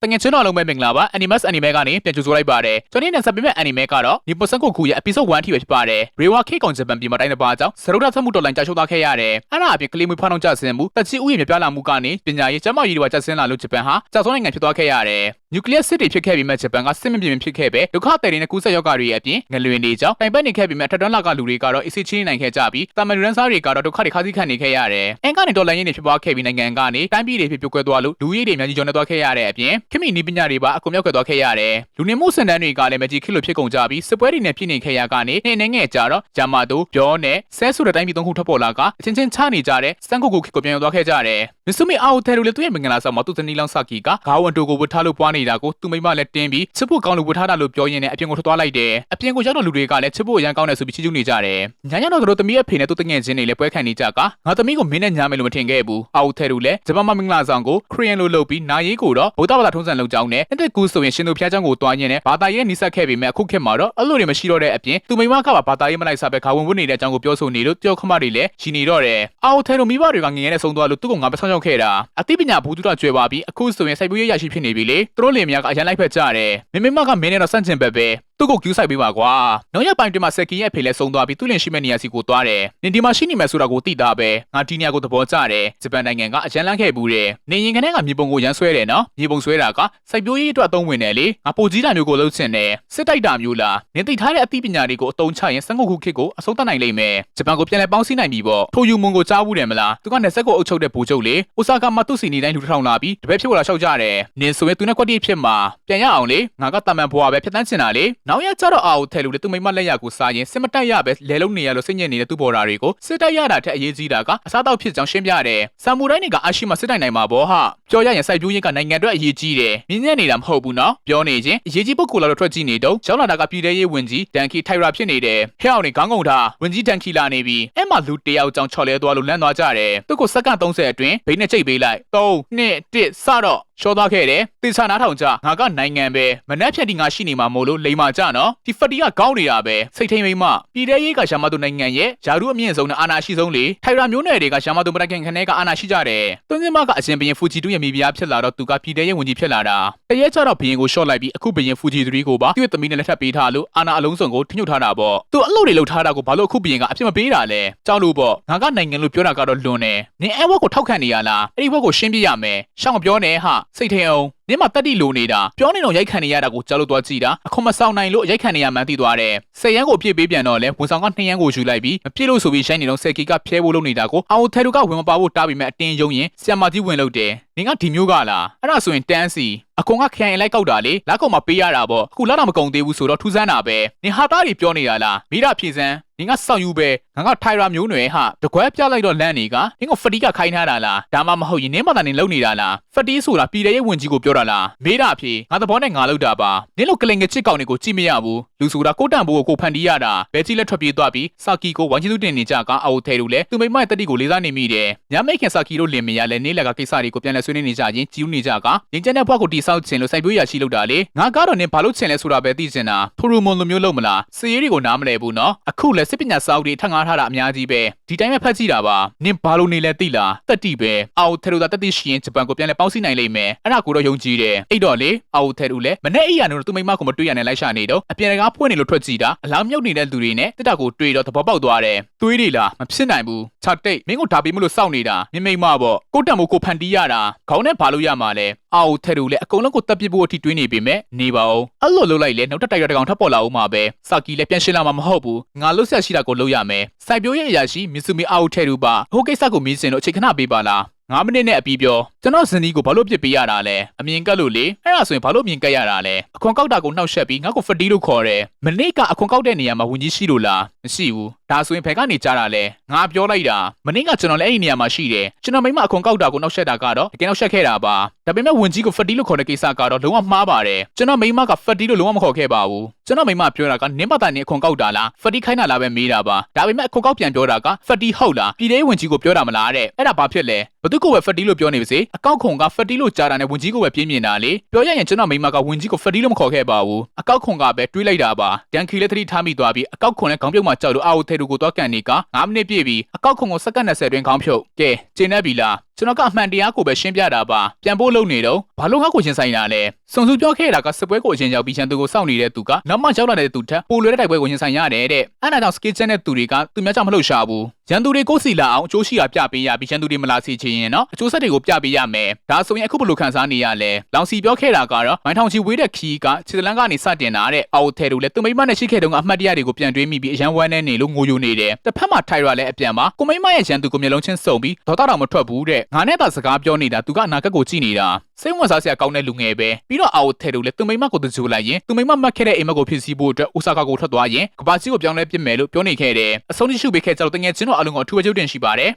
တငယ်ချင်းတော်လုံးပဲမင်္ဂလာပါ Animus Anime ကနေပြန်ကြိုဆိုလိုက်ပါတယ်ကျွန်တော်နဲ့ဆက်ပေးမဲ့ Anime ကတော့ဒီပိုစန်ကိုခုရဲ့ episode 1 ထိပဲဖြစ်ပါတယ်ရေဝါခေကောင်ဂျပန်ပြည်မှာတိုင်းတစ်ပါးကြောင့်စရုဒ္ဒသမှုတော်လိုင်းကြာရှုံးသွားခဲ့ရတယ်အဲ့ဒါအပြင်ကလေးမွေးဖွားနှောင်းကြဆင်းမှုတက်ချီဥယျာဉ်မြပြလာမှုကနေပညာရေးကျန်းမာရေးတွေပါကျဆင်းလာလို့ဂျပန်ဟာကြာဆုံးနိုင်ငံဖြစ်သွားခဲ့ရတယ်နျူကလ িয়ার စစ်တွေဖြစ်ခဲ့ပြီးမှဂျပန်ကစစ်မပြေဖြစ်ခဲ့ပဲဒုက္ခတဲ့တွေနဲ့ကူးစက်ရောဂါတွေရဲ့အပြင်ငလွင်တွေကြောင့်တိုင်ပတ်နေခဲ့ပြီးမှထက်တွန်းလာကလူတွေကတော့အစ်စ်ချင်းနိုင်ခဲ့ကြပြီးတာမန်ရန်စားတွေကတော့ဒုက္ခတွေခါးစည်းခံနေခဲ့ရတယ်အင်ကနေတော်လိုင်းရင်းတွေဖြစ်ပွားခဲ့ပြီးနိုင်ငံကနေတိုင်းပြည်တွေဖြစ်ပြိုကွဲသွားလို့လူကြီးတွေအများကြီးကျော်နေသွားခဲ့ရတဲ့အပြင်ခင်မီနီးပညာတွေပါအကုန်မြောက်ခဲ့သွားခဲ့ရတယ်လူနေမှုစံတန်းတွေကလည်းမကြီးခစ်လို့ဖြစ်ကုန်ကြပြီးစစ်ပွဲတွေနဲ့ပြည်နေခဲ့ရကနေနေငယ်ကြတော့ဂျာမာတိုပြောနဲ့ဆဲဆူတဲ့တိုင်းပြည်သုံးခုထွက်ပေါ်လာကအချင်းချင်းချနေကြတဲ့စန်ကိုခစ်ကိုပြန်ရောက်သွားခဲ့ကြတယ်မစ်ဆူမီအာအိုတယ်လည်းသူ့ရဲ့မင်္ဂလာဆောင်မှာသူ့ဇနီးလောင်ဆာကီကဂါဝန်တိုကိုဝတ်ထားလို့ပွားနေတာကိုသူ့မိမလည်းတင်းပြီးချစ်ဖို့ကောင်းလို့ဝတ်ထားတာလို့ပြောရင်းနဲ့အပြင်ကိုထွက်သွားလိုက်တယ်အပြင်ကိုရောက်တော့လူတွေကလည်းချစ်ဖို့ရန်ကောင်းတယ်ဆိုပြီးချီးကျူးနေကြတယ်ညာညတော့သူတို့သမီးရဲ့ဖေနဲ့သူ့တငယ်ချင်းတွေလည်းပွဲခံနေကြကငါသမီးကိုမင်းနဲ့ညာမယ်လို့မထင်ခဲ့ဘူးအာအိုတယ်လည်းဂျပန်မှာမင်္ဂလာဆောင်ကိုခရီးယန်လိုလုပ်ပြီးနာရေးကိုတော့ဗုဒ္ဓဘာသာထုံးစံလုပ်ကြောင်းနဲ့အသက်ကူးဆိုရင်ရှင်တို့ဖျားချောင်းကိုတွားရင်းနဲ့ဘာသာရေးနီးစပ်ခဲ့ပေမဲ့အခုခေတ်မှာတော့အဲ့လိုတွေမရှိတော့တဲ့အပြင်သူမိမကပါဘာသာရေးမလိုက်စားပဲခါဝင်ဝတ်နေတဲ့အကြောင်းကိုပြောဆိုနေလို့တယောက်ခမတွေလည်းရှိနေတော့တယ်အာအိုတယ်မိဘတွေကငငယ်နဲ့ဆုံးသွားလို့သူ့ကိုငါပဲဆောင်းရောက်ခဲ့တာအသိပညာဘူးတူတော့ကျွဲပါပြီးအခုဆိုရင်စိုက်ပျိုးရေးရရှိဖြစ်နေပြီလေသူတို့လင်မယားကအရန်လိုက်ဖက်ကြတယ်မိမကမင်းနဲ့တော့စန့်ကျင်ဘက်ပဲသူ့ကိုကျူးဆိုင်ပေးပါကွာနောက်ရပိုင်းတွင်မှာဆက်ကီရဲ့ဖေလဲဆုံးသွားပြီးသူ့လင်ရှိမဲ့နေရာစီကိုသွားတယ်နင်ဒီမှာရှိနေမယ်ဆိုတာကိုသိတာပဲငါဒီနေရာကိုသဘောကျတယ်ဂျပန်နိုင်ငံကအရန်လန်းခဲ့ဘူးတယ်နေရင်ခနဲ့ကမြေပုံကိုရန်ဆွဲတယ်နော်မြေပုံဆွဲတာကစိုက်ပျိုးရေးအတွက်အသုံးဝင်တယ်လေငါပိုကြီးတာမျိုးကိုလှုပ်ချင်တယ်စစ်တိုက်တာမျိုးလားနင်သိထားတဲ့အသိပညာတွေကိုအသုံးချရင်စန်ကိုခုခေတ်ကိုအဆုံးသတ်နိုင်လိမ့်မယ်ဂျပန်ကိုပြန်လဲပေါင်းစည်းနိုင်ပြီပေါ့ထိုယူမွန်ကိုကြားဘူးတယ်မလားသူကနယ်ဆက်ကိုအုပ်ချုပ်တဲ့ဘူချုပ်လေအိုဆာကာမှာသူ့စီနေတိုင်းလူတစ်ထောင်လာပြီးတပည့်ဖြစ်လာလျှောက်ကြတယ်နင်ဆိုရင်သူနဲ့ကွက်တိဖြစ်မှာပြန်ရအောင်လေငါကတာမန်ဘွားပဲဖြတ်တန်းချင်တာလေနောက်ရကျတော့အာထဲလူလေသူမိမလက်ရကိုစားရင်စစ်မတိုက်ရပဲလဲလုံးနေရလို့စိတ်ညစ်နေတဲ့သူ့ဘော်ဒါတွေကိုစစ်တိုက်ရတာထက်အရေးကြီးတာကအစားတောက်ဖြစ်ကြောင်းရှင်းပြတယ်ဆမ်မူတိုင်းတွေကအရှိမစစ်တိုက်နိုင်မှာဘောဟာပြောရရင်စိုက်ပျိုးရေးကနိုင်ငံအတွက်အရေးကြီးတယ်မြင်းညက်နေတာမဟုတ်ဘူးနော်ပြောနေချင်းအရေးကြီးပုဂ္ဂိုလ်လာတော့ထွက်ကြည့်နေတော့ကျောင်းလာတာကပြည်ထရေးဝင်ကြီးဒန်ခီထိုင်ရာဖြစ်နေတယ်ဟဲ့အောင်နေခေါင်းငုံထားဝင်ကြီးဒန်ခီလာနေပြီအဲ့မှာလူတယောက်ကြောင့်ချော်လဲသွားလို့လန့်သွားကြတယ်သူ့ကိုစက္ကန့်30အတွင်းဘိန်းနဲ့ချိတ်ပေးလိုက်3 2 1စတော့ရှော့သွားခဲ့တယ်တေချာနားထောင်ကြငါကနိုင်ငံပဲမနှက်ဖြတ်ဒီငါရှိနေမှာမို့လို့လိန်မာကြနော်ဒီဖက်တီကကောင်းနေတာပဲစိတ်ထိန်မိမပြည်တဲ့ရေးကရှာမသူနိုင်ငံရဲ့ယာရုအမြင့်ဆုံးနဲ့အာဏာရှိဆုံးလေထိုင်ရာမျိုးနယ်တွေကရှာမသူမတိုင်ခင်ခနဲ့ကအာဏာရှိကြတယ်တွင်းစင်မကအရှင်ဘရင်ဖူဂျီတူရဲ့မိဖုရားဖြစ်လာတော့သူကပြည်တဲ့ရေးဝင်ကြီးဖြစ်လာတာတရဲကျတော့ဘရင်ကိုရှော့လိုက်ပြီးအခုဘရင်ဖူဂျီ3ကိုပါသူ့ရဲ့သမီးနဲ့လက်ထပ်ပေးထားလို့အာဏာအလုံးစုံကိုထိညှို့ထားတာပေါ့သူအလုပ်တွေလုပ်ထားတာကိုဘာလို့အခုဘရင်ကအဖြစ်မပေးတာလဲကြောက်လို့ပေါ့ငါကနိုင်ငံလို့ပြောတာကတော့လွန်တယ်နင်အဲဝက်ကိုထောက်ခံနေရလားအဲ့ဒီဘက်ကိုရှင်းပြရမယ်ရှောင်းပြောနေဟာစိတ်ထင်အောင်နင်းမတက်တိလိုနေတာပြောနေတော့ရိုက်ခံနေရတာကိုကြားလို့သွားကြည့်တာအခုမဆောင်နိုင်လို့ရိုက်ခံနေရမှန်းသိသွားတယ်၁၀ရန်ကိုအပြည့်ပေးပြန်တော့လဲဝန်ဆောင်က2ရန်ကိုယူလိုက်ပြီးမပြည့်လို့ဆိုပြီးရှိုင်းနေတော့ဆယ်ကီကဖျဲဖို့လုပ်နေတာကိုအောင်ထဲတို့ကဝင်မပါဖို့တားပြီးမှအတင်းယုံရင်ဆီယမာကြီးဝင်လို့တယ်နင်ကဒီမျိုးကလားအဲ့ဒါဆိုရင်တန်းစီအကွန်ကခရိုင်လိုက်ကောက်တာလေလက်ကောင်မပေးရတာပေါ့အခုလက်တော့မကုန်သေးဘူးဆိုတော့ထူးဆန်းတာပဲနင်ဟာသားတွေပြောနေရလားမိရဖြည့်စမ်းနင်ကစောက်ယူပဲငါကထိုင်ရာမျိုးနွယ်ဟာတကွဲပြလိုက်တော့လန့်နေကနင်ကဖတီကခိုင်းထားတာလားဒါမှမဟုတ်ရင်နင်မသာနင်လုံနေတာလားဖတီဆိုတာပြည်တဲ့ရဲ့ဝင်ကြီးကိုပြောတာလားမေးတာဖြေငါသဘောနဲ့ငါလောက်တာပါနင်လိုကလင်ငချစ်ကောင်တွေကိုကြည့်မရဘူးလူဆိုတာကိုတန်ဘိုးကိုဖန်တီးရတာဘဲကြီးလက်ထွက်ပြေးသွားပြီးစာကီကိုဝိုင်းချီသူတင်နေကြကအာအိုထဲတို့လဲသူမိမရဲ့တတိကိုလေးစားနေမိတယ်ညမိတ်ခင်စာကီတို့လင်မရလဲနေလက်ကကိစ္စတွေကိုပြန်လဲဆွေးနွေးနေကြရင်ကြီးဦးနေကြကငင်းကျတဲ့ဘွားကိုတိဆောက်ခြင်းလို့စိုက်ပျိုးရရှိလို့တာလေငါကတော့နင်ဘာလို့ချင်လဲဆိုတာပဲသိချင်တာဖူရူမွန်လိုမျိုးလုံးမလားစည်ရီတွေကိုနားမလဲဘူးနော်အခုလဲစစ်ပညာစာအုပ်တွေထပ်ငားထားတာအများကြီးပဲဒီတိုင်းပဲဖတ်ကြည့်တာပါနင်ဘာလို့နေလဲသိလားတက်တိပဲအာအိုထဲတို့တတိရှိရင်ဂျပန်ကိုပြန်လဲပေါင်းစည်းနိုင်လိမ့်မယ်အဲ့ဒါကိုတော့ယုံကြည်တယ်အဲ့တော့လေအာအိုထဲတို့လဲမနဲ့အိယာတို့သူမိမကိုမတွေ့ရနဲ့လိုက်ရှာနေတော့အပြန်ကားဖွင့်နေလို့ထွက်ကြည့်တာအလောင်းမြုပ်နေတဲ့လူတွေနဲ့တက်တာကိုတွေ့တော့သဘောပေါက်သွားတယ်သွေးတွေလားမဖြစ်နိုင်ဘူးချတိတ်မင်းကိုဒါပြီးမလို့စောင့်နေတာမိမပေါ့ကိုတံမိုးကိုဖန်တီးရတာခေါင်းနဲ့ဘာလို့ရမှာလဲအာအိုထဲတို့လဲအကုန်လုံးကိုတပ်ပစ်ဖို့အထိတွေးနေပေမဲ့နေပါအောင်အဲ့လိုလုပ်လိုက်လဲနောက်တိုက်ရတကောင်ထပ်ပေါ်လာအောင်မှာပဲစာကီလဲပြန်ရှင်းလာမှာမဟုတ်ဘူးငါလို့ဆက်ရှိတာကိုလုပ်ရမယ်စိုက်ပျိုးရေးအရာရှိမစ်ဆူမီအာအိုထဲတို့ပါဟိုကိစ္စကိုမင်းစင်တော့အချိန်ခဏပေးပါလား9မိနစ်နဲ့အပြီးပြောကျွန်တော်ဇနီးကိုဘာလို့ပြစ်ပေးရတာလဲအမြင်ကတ်လို့လေအဲ့ဒါဆိုရင်ဘာလို့မြင်ကတ်ရတာလဲအခွန်ကောက်တာကိုနှောက်ယှက်ပြီးငါ့ကိုဖတီလို့ခေါ်တယ်မနေ့ကအခွန်ကောက်တဲ့နေရာမှာဝင်ကြီးရှိလို့လားမရှိဘူးဒါဆိုရင်ဘယ်ကနေကြားတာလဲငါပြောလိုက်တာမနေ့ကကျွန်တော်လည်းအဲ့ဒီနေရာမှာရှိတယ်ကျွန်တော်မိမအခွန်ကောက်တာကိုနှောက်ယှက်တာကတော့တကယ်နှောက်ယှက်ခဲ့တာပါဒါပေမဲ့ဝင်ကြီးကိုဖတီလို့ခေါ်တဲ့ကိစ္စကတော့လုံးဝမှားပါတယ်ကျွန်တော်မိမကဖတီလို့လုံးဝမခေါ်ခဲ့ပါဘူးကျွန်တော်မိမပြောတာကနင်းမတာနေအခွန်ကောက်တာလားဖတီခိုင်းတာလားပဲမေးတာပါဒါပေမဲ့အခွန်ကောက်ပြန်ပြောတာကဖတီဟုတ်လားပြည်သေးဝင်ကြီးကိုပြောတာမလားတဲ့အဲ့ဒါဘာဖြစ်လဲဘသူကပဲဖတီလို့ပြောနေပါစေအကောက်ခုံကဖတီလို့ကြားတာနဲ့ဝင်ကြီးကိုပဲပြင်းမြင်တာလေပြော ရရင်ကျွန်တော်မိမကဝင်ကြီးကိုဖက်တီလို့မခေါ်ခဲ့ပါဘူးအကောက်ခွန်ကပဲတွေးလိုက်တာပါဒန်ခီလည်းသတိထားမိသွားပြီးအကောက်ခွန်နဲ့ခေါင်းပြုတ်မှကြောက်လို့အာအိုထဲတို့ကိုသွားကန်နေက9မိနစ်ပြည့်ပြီးအကောက်ခွန်ကိုစက္ကန့်20တွင်ခေါင်းဖြုတ်ကဲကျင်းနေပြီလားကျွန်တော်ကအမှန်တရားကိုပဲရှင်းပြတာပါပြန်ဖို့လုပ်နေတော့ဘာလို့ငါ့ကိုချင်းဆိုင်တာလဲစုံစုပြောခဲ့တာကစပွဲကိုအချင်းရောက်ပြီးချန်သူကိုစောင့်နေတဲ့သူကနောက်မှရောက်လာတဲ့သူထက်ပိုလွယ်တဲ့တိုက်ပွဲကိုချင်းဆိုင်ရတယ်တဲ့အဲ့ဒါကြောင့်စကေးချန်တဲ့သူတွေကသူများကြောင့်မလှုပ်ရှားဘူးရန်သူတွေကိုစီလာအောင်အကျိုးရှိတာပြပေးရပြီးရန်သူတွေမလာစီချင်ရင်နော်အကျိုးဆက်တွေကိုပြပေးရမယ်ဒါဆိုရင်အခုဘယ်လိုခံစားနေရလဲလောင်စီပြောခဲ့တာကတော့မိုင်းထောင်ချီဝေးတဲ့ခီးကခြေတလန်းကနေစတင်တာတဲ့အော်ထဲတို့လည်းသူမိမနဲ့ရှိခဲ့တုန်းကအမှတ်တရတွေကိုပြန်တွေးမိပြီးအရန်ဝမ်းနဲ့နေလို့ငိုယိုနေတယ်တစ်ဖက်မှာထိုင်ရလဲအပြန်မှာကိုမိမရဲ့ရန်သူကိုမျက်လုံးချင်းစုံပြီးဒေါသတော်မထွက်ဘူးတဲ့ငါနဲ့သာစကားပြောနေတာသူကအနာဂတ်ကိုကြည့်နေတာစိတ်ဝင်စားစရာကောင်းတဲ့လူငယ်ပဲပြီးတော့အော်ထဲတို့လည်းသူမိမကိုသူကြိုလိုက်ရင်သူမိမမှတ်ခဲ့တဲ့အိမ်မက်ကိုဖြစ်စီဖို့အတွက်အိုဆာကာကိုထွက်သွားရင်ကဘာကြီးကိုပြောင်းလဲပြစ်မယ်လို့ပြောနေခဲ့တယ်အဆုံးထိရှုပေးခဲ့ကြတော့တငယ်ချင်းတို့အလုံးကိုအထူးအကျုပ်တင်ရှိပါတယ်